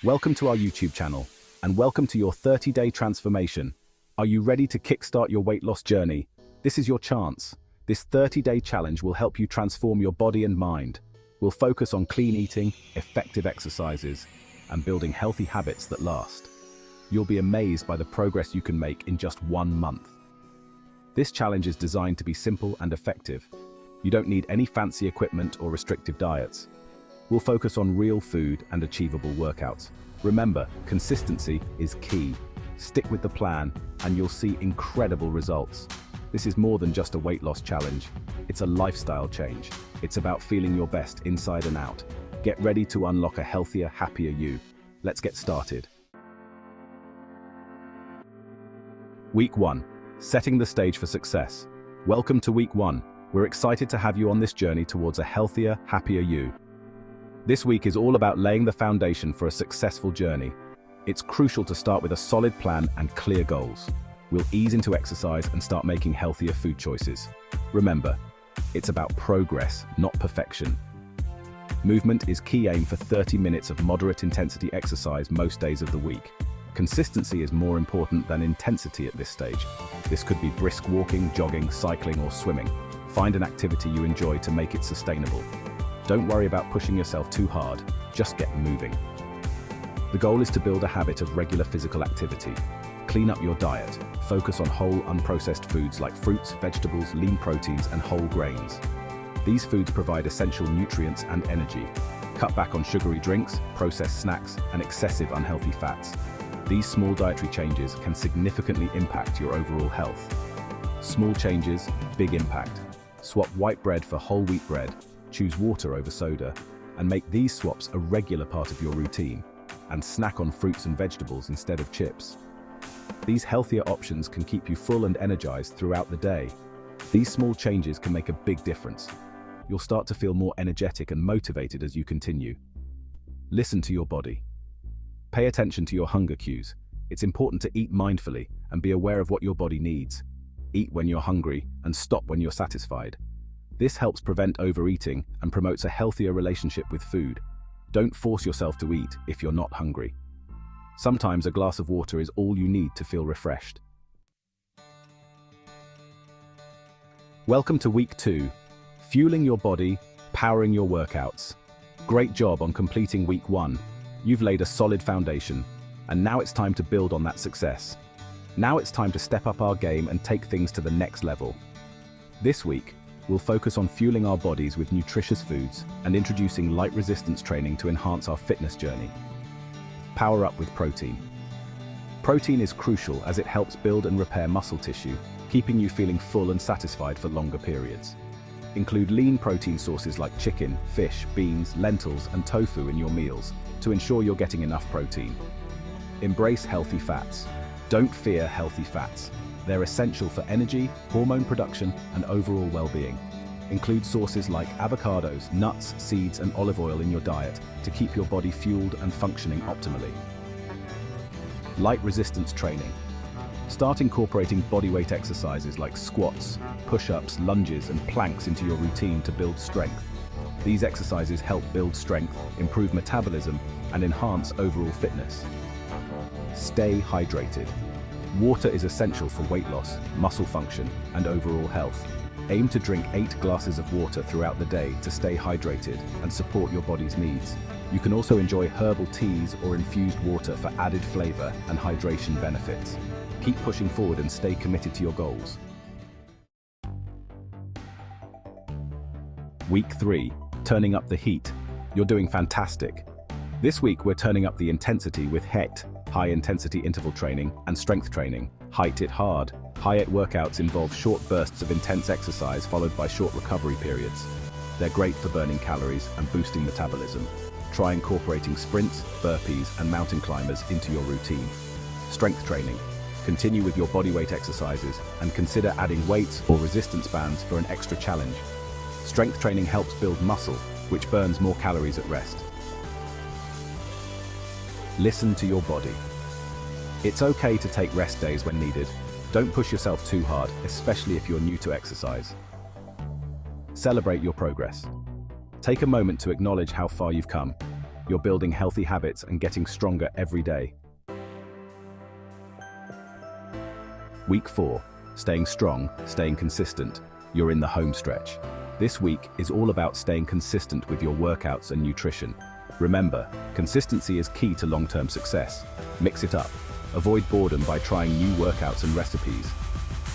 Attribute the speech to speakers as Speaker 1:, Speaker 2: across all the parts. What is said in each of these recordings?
Speaker 1: Welcome to our YouTube channel, and welcome to your 30-day transformation. Are you ready to kickstart your weight loss journey? This is your chance. This 30-day challenge will help you transform your body and mind. We'll focus on clean eating, effective exercises, and building healthy habits that last. You'll be amazed by the progress you can make in just 1 month. This challenge is designed to be simple and effective. You don't need any fancy equipment or restrictive diets. We'll focus on real food and achievable workouts. Remember, consistency is key. Stick with the plan, and you'll see incredible results. This is more than just a weight loss challenge. It's a lifestyle change. It's about feeling your best inside and out. Get ready to unlock a healthier, happier you. Let's get started. Week 1. Setting the stage for success. Welcome to Week 1. We're excited to have you on this journey towards a healthier, happier you. This week is all about laying the foundation for a successful journey. It's crucial to start with a solid plan and clear goals. We'll ease into exercise and start making healthier food choices. Remember, it's about progress, not perfection. Movement is key. Aim for 30 minutes of moderate intensity exercise most days of the week. Consistency is more important than intensity at this stage. This could be brisk walking, jogging, cycling, or swimming. Find an activity you enjoy to make it sustainable. Don't worry about pushing yourself too hard, just get moving. The goal is to build a habit of regular physical activity. Clean up your diet. Focus on whole, unprocessed foods like fruits, vegetables, lean proteins, and whole grains. These foods provide essential nutrients and energy. Cut back on sugary drinks, processed snacks, and excessive unhealthy fats. These small dietary changes can significantly impact your overall health. Small changes, big impact. Swap white bread for whole wheat bread. Choose water over soda, and make these swaps a regular part of your routine. And snack on fruits and vegetables instead of chips. These healthier options can keep you full and energized throughout the day. These small changes can make a big difference. You'll start to feel more energetic and motivated as you continue. Listen to your body. Pay attention to your hunger cues. It's important to eat mindfully and be aware of what your body needs. Eat when you're hungry and stop when you're satisfied. This helps prevent overeating and promotes a healthier relationship with food. Don't force yourself to eat if you're not hungry. Sometimes a glass of water is all you need to feel refreshed. Welcome to Week 2. Fueling your body, powering your workouts. Great job on completing Week 1. You've laid a solid foundation, and now it's time to build on that success. Now it's time to step up our game and take things to the next level. This week, we'll focus on fueling our bodies with nutritious foods and introducing light resistance training to enhance our fitness journey. Power up with protein. Protein is crucial as it helps build and repair muscle tissue, keeping you feeling full and satisfied for longer periods. Include lean protein sources like chicken, fish, beans, lentils, and tofu in your meals to ensure you're getting enough protein. Embrace healthy fats. Don't fear healthy fats. They're essential for energy, hormone production, and overall well-being. Include sources like avocados, nuts, seeds, and olive oil in your diet to keep your body fueled and functioning optimally. Light resistance training. Start incorporating bodyweight exercises like squats, push-ups, lunges, and planks into your routine to build strength. These exercises help build strength, improve metabolism, and enhance overall fitness. Stay hydrated. Water is essential for weight loss, muscle function, and overall health. Aim to drink 8 glasses of water throughout the day to stay hydrated and support your body's needs. You can also enjoy herbal teas or infused water for added flavor and hydration benefits. Keep pushing forward and stay committed to your goals. Week 3. Turning up the heat. You're doing fantastic. This week we're turning up the intensity with HIIT, high-intensity interval training, and strength training. HIIT hard. HIIT workouts involve short bursts of intense exercise followed by short recovery periods. They're great for burning calories and boosting metabolism. Try incorporating sprints, burpees, and mountain climbers into your routine. Strength training. Continue with your bodyweight exercises and consider adding weights or resistance bands for an extra challenge. Strength training helps build muscle, which burns more calories at rest. Listen to your body. It's okay to take rest days when needed. Don't push yourself too hard, especially if you're new to exercise. Celebrate your progress. Take a moment to acknowledge how far you've come. You're building healthy habits and getting stronger every day. Week 4. Staying strong, staying consistent. You're in the home stretch. This week is all about staying consistent with your workouts and nutrition. Remember, consistency is key to long-term success. Mix it up. Avoid boredom by trying new workouts and recipes.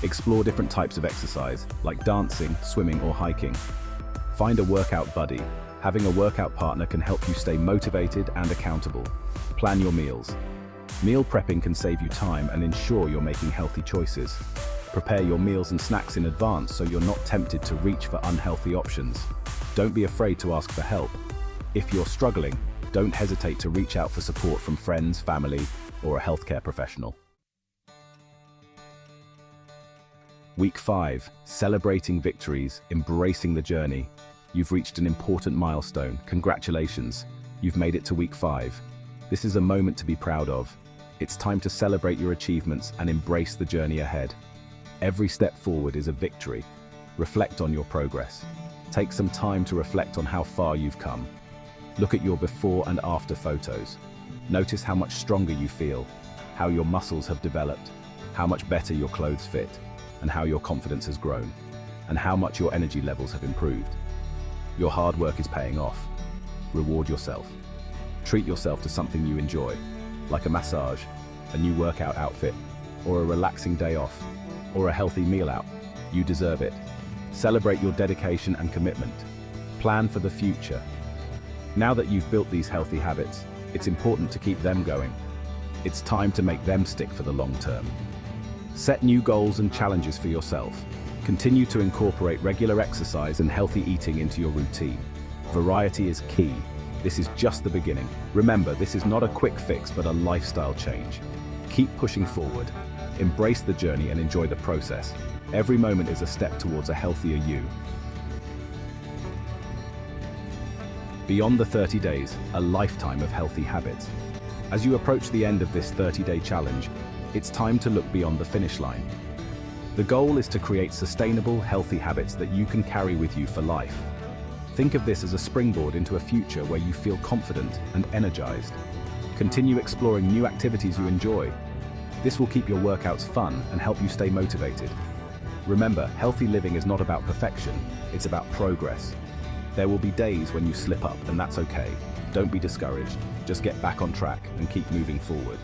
Speaker 1: Explore different types of exercise, like dancing, swimming, or hiking. Find a workout buddy. Having a workout partner can help you stay motivated and accountable. Plan your meals. Meal prepping can save you time and ensure you're making healthy choices. Prepare your meals and snacks in advance so you're not tempted to reach for unhealthy options. Don't be afraid to ask for help. If you're struggling, don't hesitate to reach out for support from friends, family, or a healthcare professional. Week 5. Celebrating victories, embracing the journey. You've reached an important milestone. Congratulations. You've made it to week 5. This is a moment to be proud of. It's time to celebrate your achievements and embrace the journey ahead. Every step forward is a victory. Reflect on your progress. Take some time to reflect on how far you've come. Look at your before and after photos. Notice how much stronger you feel, how your muscles have developed, how much better your clothes fit, and how your confidence has grown, and how much your energy levels have improved. Your hard work is paying off. Reward yourself. Treat yourself to something you enjoy, like a massage, a new workout outfit, or a relaxing day off, or a healthy meal out. You deserve it. Celebrate your dedication and commitment. Plan for the future. Now that you've built these healthy habits, it's important to keep them going. It's time to make them stick for the long term. Set new goals and challenges for yourself. Continue to incorporate regular exercise and healthy eating into your routine. Variety is key. This is just the beginning. Remember, this is not a quick fix, but a lifestyle change. Keep pushing forward. Embrace the journey and enjoy the process. Every moment is a step towards a healthier you. Beyond the 30 days, a lifetime of healthy habits. As you approach the end of this 30-day challenge, it's time to look beyond the finish line. The goal is to create sustainable, healthy habits that you can carry with you for life. Think of this as a springboard into a future where you feel confident and energized. Continue exploring new activities you enjoy. This will keep your workouts fun and help you stay motivated. Remember, healthy living is not about perfection, it's about progress. There will be days when you slip up, and that's okay. Don't be discouraged. Just get back on track and keep moving forward.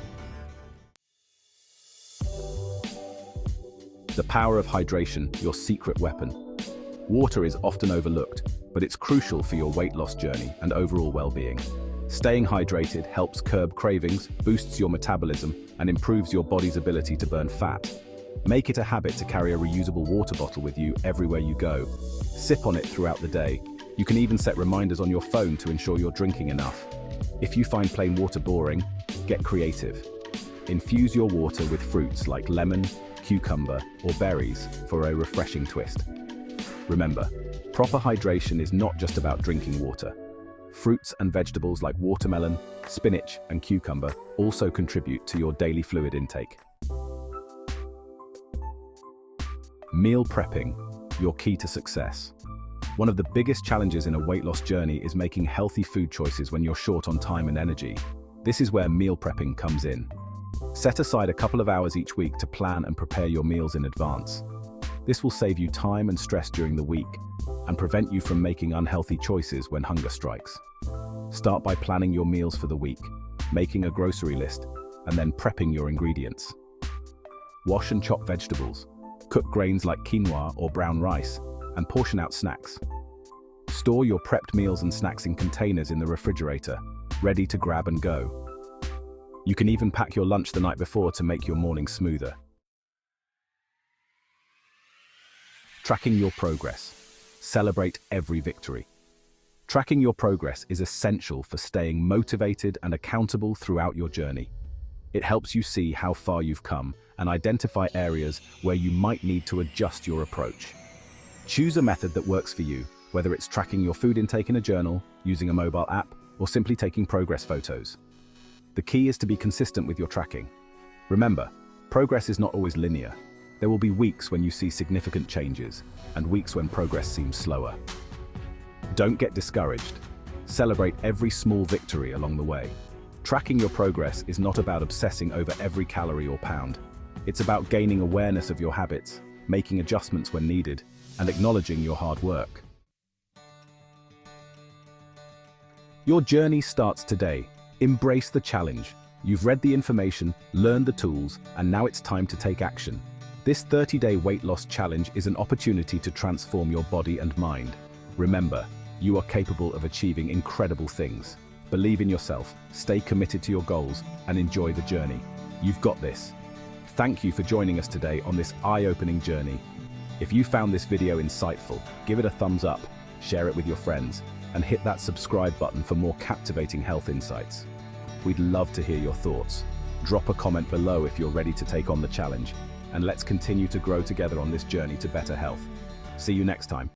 Speaker 1: The power of hydration, your secret weapon. Water is often overlooked, but it's crucial for your weight loss journey and overall well-being. Staying hydrated helps curb cravings, boosts your metabolism, and improves your body's ability to burn fat. Make it a habit to carry a reusable water bottle with you everywhere you go. Sip on it throughout the day. You can even set reminders on your phone to ensure you're drinking enough. If you find plain water boring, get creative. Infuse your water with fruits like lemon, cucumber, or berries for a refreshing twist. Remember, proper hydration is not just about drinking water. Fruits and vegetables like watermelon, spinach, and cucumber also contribute to your daily fluid intake. Meal prepping, your key to success. One of the biggest challenges in a weight loss journey is making healthy food choices when you're short on time and energy. This is where meal prepping comes in. Set aside a couple of hours each week to plan and prepare your meals in advance. This will save you time and stress during the week and prevent you from making unhealthy choices when hunger strikes. Start by planning your meals for the week, making a grocery list, and then prepping your ingredients. Wash and chop vegetables. Cook grains like quinoa or brown rice, and portion out snacks. Store your prepped meals and snacks in containers in the refrigerator, ready to grab and go. You can even pack your lunch the night before to make your morning smoother. Tracking your progress. Celebrate every victory. Tracking your progress is essential for staying motivated and accountable throughout your journey. It helps you see how far you've come and identify areas where you might need to adjust your approach. Choose a method that works for you, whether it's tracking your food intake in a journal, using a mobile app, or simply taking progress photos. The key is to be consistent with your tracking. Remember, progress is not always linear. There will be weeks when you see significant changes, and weeks when progress seems slower. Don't get discouraged. Celebrate every small victory along the way. Tracking your progress is not about obsessing over every calorie or pound. It's about gaining awareness of your habits, making adjustments when needed, and acknowledging your hard work. Your journey starts today. Embrace the challenge. You've read the information, learned the tools, and now it's time to take action. This 30-day weight loss challenge is an opportunity to transform your body and mind. Remember, you are capable of achieving incredible things. Believe in yourself, stay committed to your goals, and enjoy the journey. You've got this. Thank you for joining us today on this eye-opening journey. If you found this video insightful, give it a thumbs up, share it with your friends, and hit that subscribe button for more captivating health insights. We'd love to hear your thoughts. Drop a comment below if you're ready to take on the challenge, and let's continue to grow together on this journey to better health. See you next time.